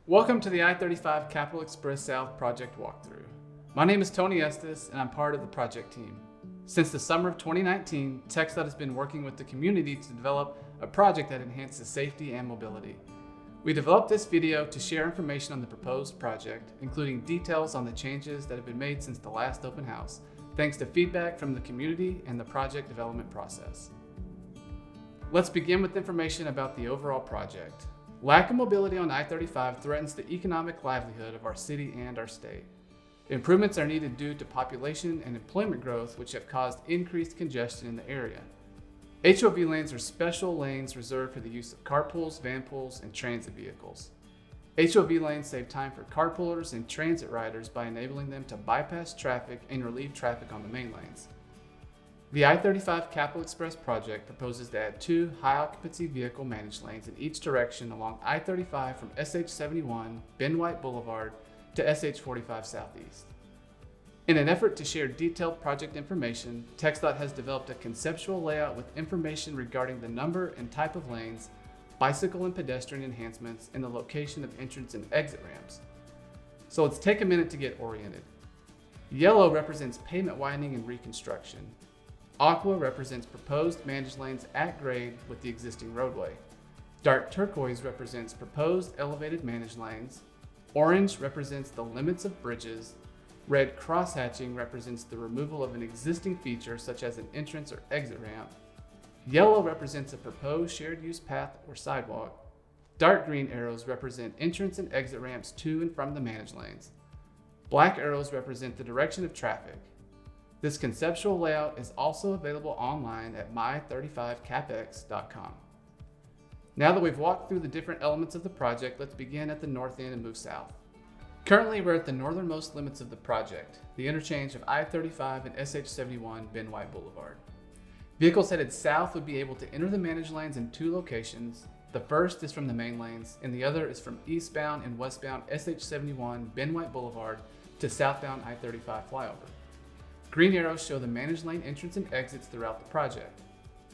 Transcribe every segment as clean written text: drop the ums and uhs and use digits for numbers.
Welcome to the I-35 Capitol Express South project walkthrough. My name is Tony Estes and I'm part of the project team. Since the summer of 2019, TxDOT has been working with the community to develop a project that enhances safety and mobility. We developed this video to share information on the proposed project, including details on the changes that have been made since the last open house, thanks to feedback from the community and the project development process. Let's begin with information about the overall project. Lack of mobility on I-35 threatens the economic livelihood of our city and our state. Improvements are needed due to population and employment growth, which have caused increased congestion in the area. Hov lanes are special lanes reserved for the use of carpools, vanpools, and transit vehicles. Hov lanes save time for carpoolers and transit riders by enabling them to bypass traffic and relieve traffic on the main lanes. The I-35 Capitol Express project proposes to add 2 high-occupancy vehicle managed lanes in each direction along I-35 from SH71, White Boulevard, to SH45 Southeast. In an effort to share detailed project information, TxDOT has developed a conceptual layout with information regarding the number and type of lanes, bicycle and pedestrian enhancements, and the location of entrance and exit ramps. So let's take a minute to get oriented. Yellow represents pavement widening and reconstruction. Aqua represents proposed managed lanes at grade with the existing roadway. Dark turquoise represents proposed elevated managed lanes. Orange represents the limits of bridges. Red crosshatching represents the removal of an existing feature such as an entrance or exit ramp. Yellow represents a proposed shared use path or sidewalk. Dark green arrows represent entrance and exit ramps to and from the managed lanes. Black arrows represent the direction of traffic. This conceptual layout is also available online at my35capex.com. Now that we've walked through the different elements of the project, let's begin at the north end and move south. Currently, we're at the northernmost limits of the project, the interchange of I-35 and SH71 White Boulevard. Vehicles headed south would be able to enter the managed lanes in 2 locations. The first is from the main lanes, and the other is from eastbound and westbound SH71 White Boulevard to southbound I-35 flyover. Green arrows show the managed lane entrance and exits throughout the project.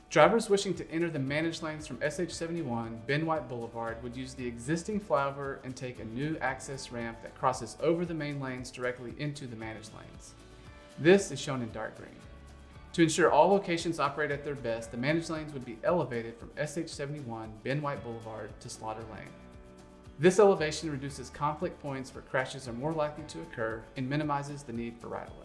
Drivers wishing to enter the managed lanes from SH71 White Boulevard would use the existing flyover and take a new access ramp that crosses over the main lanes directly into the managed lanes. This is shown in dark green. To ensure all locations operate at their best, the managed lanes would be elevated from SH71 White Boulevard to Slaughter Lane. This elevation reduces conflict points where crashes are more likely to occur and minimizes the need for right-of-way.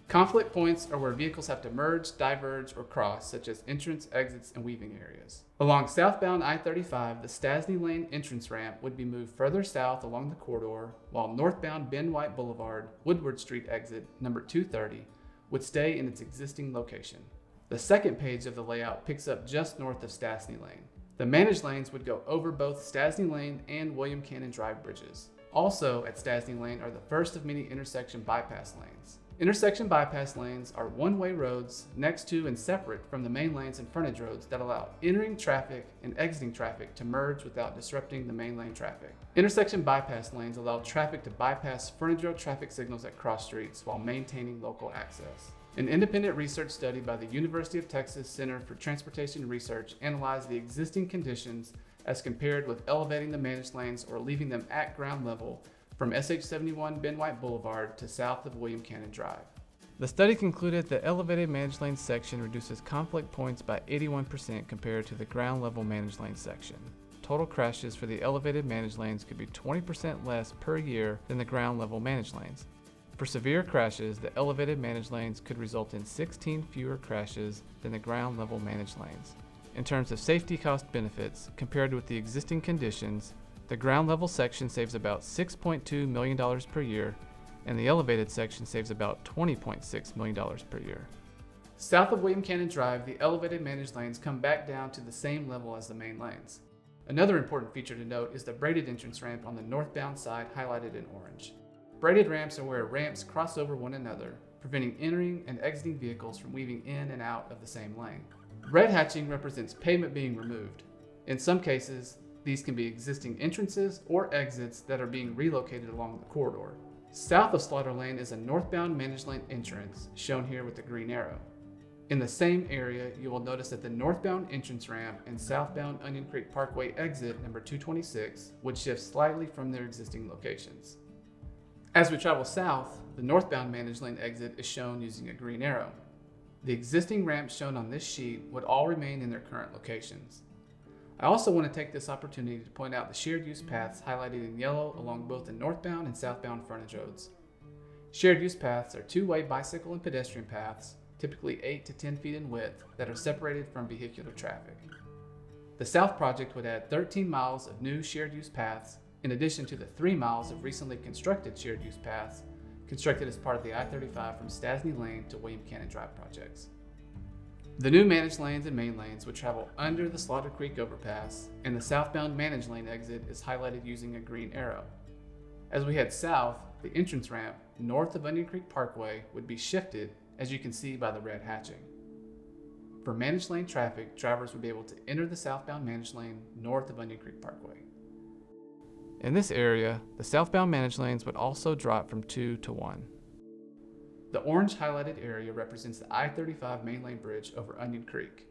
Conflict points are where vehicles have to merge, diverge, or cross, such as entrance, exits, and weaving areas. Along southbound I-35, the Stasny Lane entrance ramp would be moved further south along the corridor, while northbound White Boulevard, Woodward Street exit, number 230, would stay in its existing location. The second page of the layout picks up just north of Stasny Lane. The managed lanes would go over both Stasny Lane and William Cannon Drive bridges. Also at Stasny Lane are the first of many intersection bypass lanes. Intersection bypass lanes are one-way roads next to and separate from the main lanes and frontage roads that allow entering traffic and exiting traffic to merge without disrupting the main lane traffic. Intersection bypass lanes allow traffic to bypass frontage road traffic signals at cross streets while maintaining local access. An independent research study by the University of Texas Center for Transportation Research analyzed the existing conditions as compared with elevating the managed lanes or leaving them at ground level from SH71 White Boulevard to south of William Cannon Drive. The study concluded that elevated managed lane section reduces conflict points by 81% compared to the ground level managed lane section. Total crashes for the elevated managed lanes could be 20% less per year than the ground level managed lanes. For severe crashes, the elevated managed lanes could result in 16 fewer crashes than the ground level managed lanes. In terms of safety cost benefits, compared with the existing conditions, the ground level section saves about $6.2 million per year, and the elevated section saves about $20.6 million per year. South of William Cannon Drive, the elevated managed lanes come back down to the same level as the main lanes. Another important feature to note is the braided entrance ramp on the northbound side highlighted in orange. Braided ramps are where ramps cross over one another, preventing entering and exiting vehicles from weaving in and out of the same lane. Red hatching represents pavement being removed. In some cases, these can be existing entrances or exits that are being relocated along the corridor. South of Slaughter Lane is a northbound managed lane entrance, shown here with the green arrow. In the same area, you will notice that the northbound entrance ramp and southbound Onion Creek Parkway exit number 226 would shift slightly from their existing locations. As we travel south, the northbound managed lane exit is shown using a green arrow. The existing ramps shown on this sheet would all remain in their current locations. I also want to take this opportunity to point out the shared use paths highlighted in yellow along both the northbound and southbound frontage roads. Shared use paths are two-way bicycle and pedestrian paths, typically 8 to 10 feet in width, that are separated from vehicular traffic. The South project would add 13 miles of new shared use paths, in addition to the 3 miles of recently constructed shared use paths constructed as part of the I-35 from Stasny Lane to William Cannon Drive projects. The new managed lanes and main lanes would travel under the Slaughter Creek overpass, and the southbound managed lane exit is highlighted using a green arrow. As we head south, the entrance ramp north of Onion Creek Parkway would be shifted, as you can see by the red hatching. For managed lane traffic, drivers would be able to enter the southbound managed lane north of Onion Creek Parkway. In this area, the southbound managed lanes would also drop from 2 to 1. The orange highlighted area represents the I-35 main lane bridge over Onion Creek.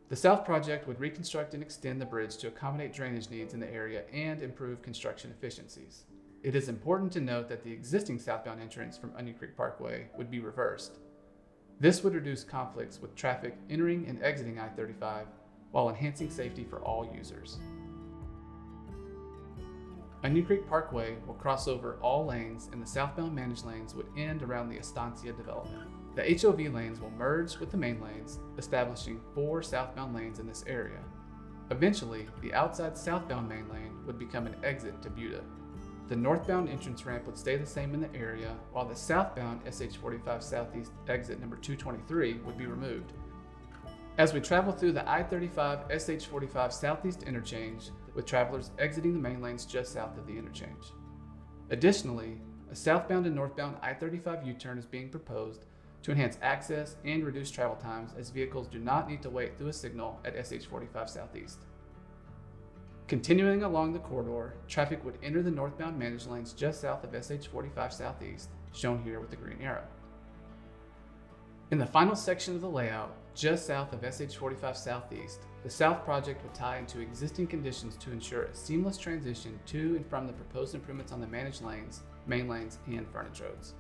The South project would reconstruct and extend the bridge to accommodate drainage needs in the area and improve construction efficiencies. It is important to note that the existing southbound entrance from Onion Creek Parkway would be reversed. This would reduce conflicts with traffic entering and exiting I-35 while enhancing safety for all users. Onion Creek Parkway will cross over all lanes, and the southbound managed lanes would end around the Estancia development. The HOV lanes will merge with the main lanes, establishing 4 southbound lanes in this area. Eventually, the outside southbound main lane would become an exit to Buda. The northbound entrance ramp would stay the same in the area, while the southbound SH45 Southeast exit number 223 would be removed. As we travel through the I-35 SH45 Southeast interchange, with travelers exiting the main lanes just south of the interchange. Additionally, a southbound and northbound I-35 U-turn is being proposed to enhance access and reduce travel times, as vehicles do not need to wait through a signal at SH45 Southeast. Continuing along the corridor, traffic would enter the northbound managed lanes just south of SH45 Southeast, shown here with the green arrow. In the final section of the layout, just south of SH45 Southeast, the South project would tie into existing conditions to ensure a seamless transition to and from the proposed improvements on the managed lanes, main lanes, and frontage roads.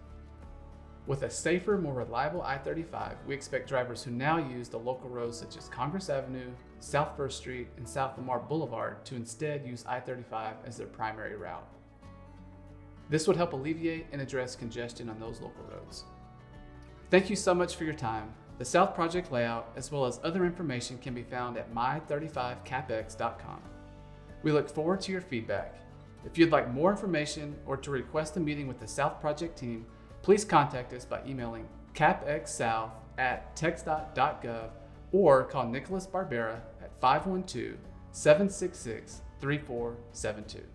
With a safer, more reliable I-35, we expect drivers who now use the local roads such as Congress Avenue, South 1st Street, and South Lamar Boulevard to instead use I-35 as their primary route. This would help alleviate and address congestion on those local roads. Thank you so much for your time. The South project layout, as well as other information, can be found at my35capex.com. We look forward to your feedback. If you'd like more information or to request a meeting with the South project team, please contact us by emailing capexsouth@txdot.gov or call Nicholas Barbera at 512-766-3472.